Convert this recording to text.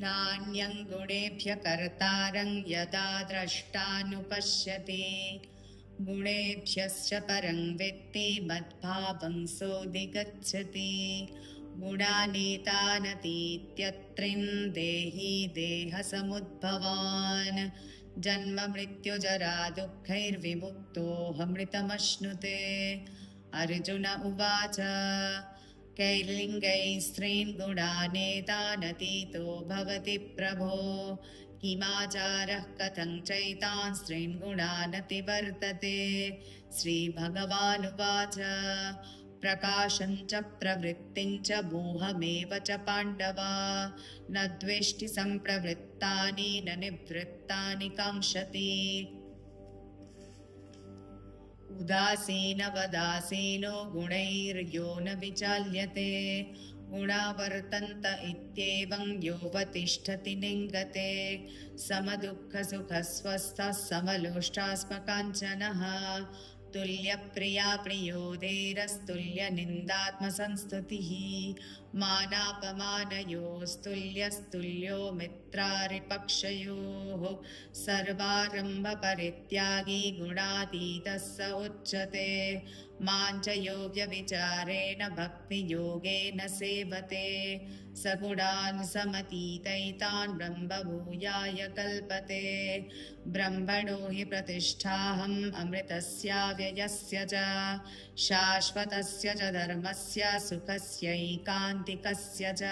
नान्यं गुणेभ्यः कर्तारं यदा द्रष्टानुपश्यति गुणेभ्यश्च परं वित्ति मद्भावं सोऽधिगच्छति गुणानीतानतीत्यत्रिं देही देहसमुद्भवान् जन्म मृत्युजरा दुःखैर्विमुक्तोऽहमृतमश्नुते अर्जुन उवाच कैर्लिङ्गैः स्त्रीन् गुणानेतानतीतो भवति प्रभो किमाचारः कथं चैतान् स्त्रीन् गुणानतिवर्तते श्रीभगवानुवाच प्रकाशं च प्रवृत्तिं च मोहमेव च पाण्डव न द्वेष्टि सम्प्रवृत्तानि न निवृत्तानि काङ्क्षति उदासीनवदासीनो गुणैर्यो न विचाल्यते गुणा वर्तन्त इत्येवं योऽवतिष्ठति निङ्गते समदुःखसुखस्वस्थः समलोष्टास्मकाञ्चनः तुल्यप्रिया प्रियो धीरस्तुल्यनिन्दात्मसंस्तुतिः मानापमानयोस्तुल्यस्तुल्यो मित्रारिपक्षयोः सर्वारम्भपरित्यागी गुणातीतः स उच्यते माञ्चयोग्यविचारेण भक्तियोगेन सेवते स गुणान् समतीतैतान् ब्रह्मभूयाय कल्पते ब्रह्मणो हि प्रतिष्ठाहम् अमृतस्याव्ययस्य च शाश्वतस्य च धर्मस्य सुखस्यैकान्तिकस्य च